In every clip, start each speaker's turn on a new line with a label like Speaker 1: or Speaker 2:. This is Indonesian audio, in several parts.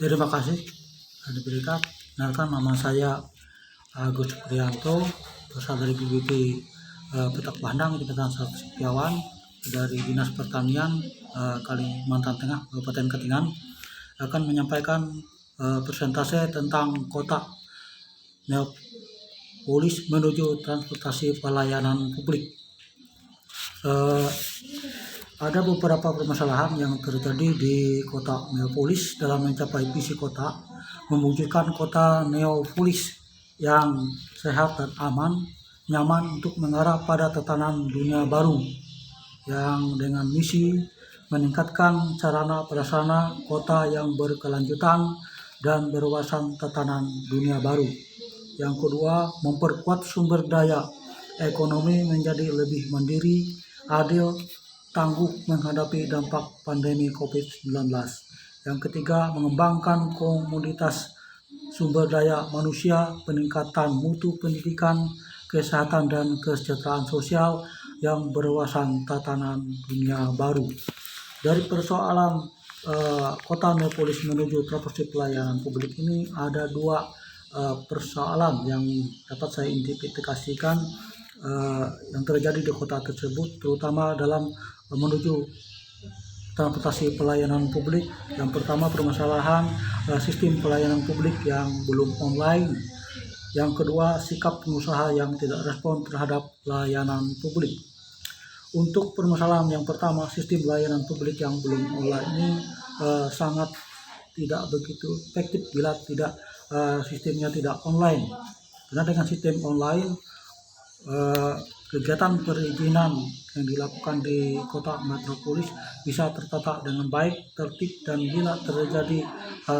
Speaker 1: Terima kasih diberikan. Kenalkan, nama saya Agus Prianto, berasal dari BPP Petak Pandang, Kecamatan Setiawan, dari Dinas Pertanian Kalimantan Tengah, Kabupaten Katingan, akan menyampaikan persentase tentang kota Neopolis menuju transportasi pelayanan publik. Ada beberapa permasalahan yang terjadi di kota Neopolis dalam mencapai visi kota, mewujudkan kota Neopolis yang sehat dan aman, nyaman untuk mengarah pada tatanan dunia baru, yang dengan misi meningkatkan sarana prasarana kota yang berkelanjutan dan berwawasan tatanan dunia baru. Yang kedua, memperkuat sumber daya ekonomi menjadi lebih mandiri, adil, tangguh menghadapi dampak pandemi COVID-19. Yang ketiga, mengembangkan komoditas sumber daya manusia, peningkatan mutu pendidikan, kesehatan, dan kesejahteraan sosial yang berwawasan tatanan dunia baru. Dari persoalan kota Neopolis menuju transportasi pelayanan publik ini, ada dua persoalan yang dapat saya identifikasikan yang terjadi di kota tersebut, terutama dalam menuju transportasi pelayanan publik. Yang pertama, permasalahan sistem pelayanan publik yang belum online. Yang kedua, sikap pengusaha yang tidak respon terhadap layanan publik. Untuk permasalahan yang pertama, sistem layanan publik yang belum online ini sangat tidak begitu efektif bila tidak sistemnya tidak online. Karena dengan sistem online, kegiatan perizinan yang dilakukan di kota Metropolis bisa tertata dengan baik, tertib, dan bila terjadi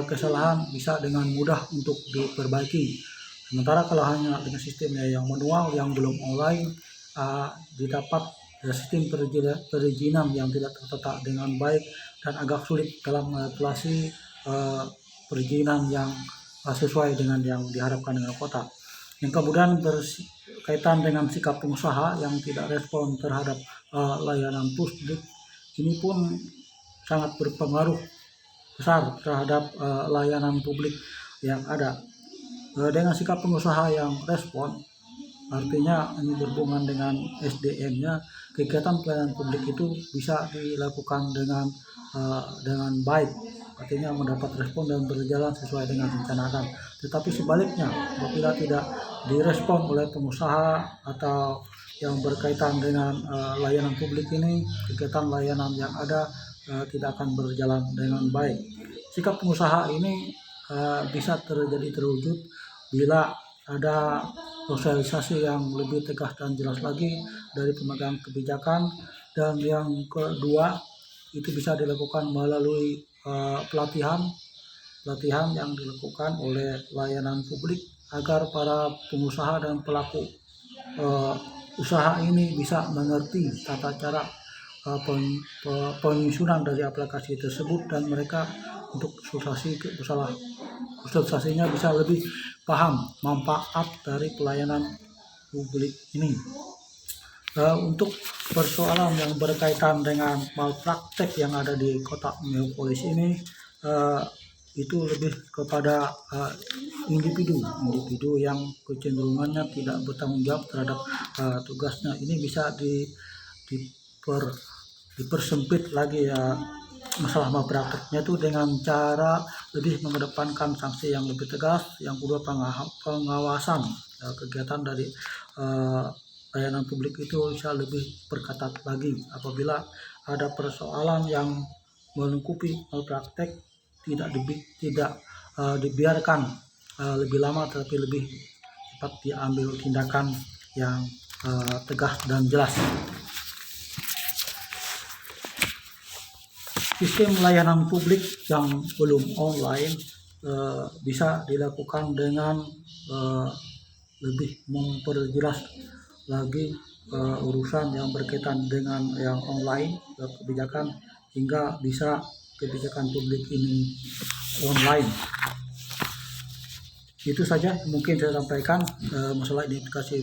Speaker 1: kesalahan bisa dengan mudah untuk diperbaiki. Sementara kalau hanya dengan sistemnya yang manual, yang belum online, didapat sistem perizinan yang tidak tertata dengan baik dan agak sulit dalam mengatasi perizinan yang sesuai dengan yang diharapkan dengan kota. Yang kemudian berkaitan dengan sikap pengusaha yang tidak respon terhadap layanan publik, ini pun sangat berpengaruh besar terhadap layanan publik yang ada. Dengan sikap pengusaha yang respon, artinya ini berhubungan dengan SDM-nya, kegiatan pelayanan publik itu bisa dilakukan dengan baik, artinya mendapat respon dan berjalan sesuai dengan rencanakan. Tetapi sebaliknya, apabila tidak direspon oleh pengusaha atau yang berkaitan dengan layanan publik ini, kegiatan layanan yang ada tidak akan berjalan dengan baik. Sikap pengusaha ini bisa terwujud bila ada sosialisasi yang lebih tegas dan jelas lagi dari pemegang kebijakan. Dan yang kedua, itu bisa dilakukan melalui pelatihan yang dilakukan oleh layanan publik agar para pengusaha dan pelaku usaha ini bisa mengerti tata cara penyusunan dari aplikasi tersebut, dan mereka untuk sosialisasinya bisa lebih paham manfaat dari pelayanan publik ini. Untuk persoalan yang berkaitan dengan malpraktek yang ada di kota Neopolis ini, itu lebih kepada individu yang kecenderungannya tidak bertanggung jawab terhadap tugasnya. Ini bisa dipersempit lagi ya masalah malprakteknya itu dengan cara lebih mengedepankan sanksi yang lebih tegas. Yang kedua, pengawasan kegiatan dari layanan publik itu bisa lebih berketat lagi. Apabila ada persoalan yang melingkupi malpraktek, tidak dibiarkan lebih lama, tetapi lebih cepat diambil tindakan yang tegas dan jelas. Sistem layanan publik yang belum online bisa dilakukan dengan lebih memperjelas lagi urusan yang berkaitan dengan yang online kebijakan, hingga bisa kebijakan publik ini online. Itu saja mungkin saya sampaikan masalah identifikasi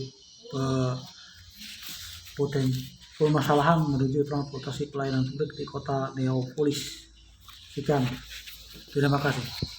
Speaker 1: permasalahan menuju transportasi pelayanan publik di kota Neopolis. Sekian, terima kasih.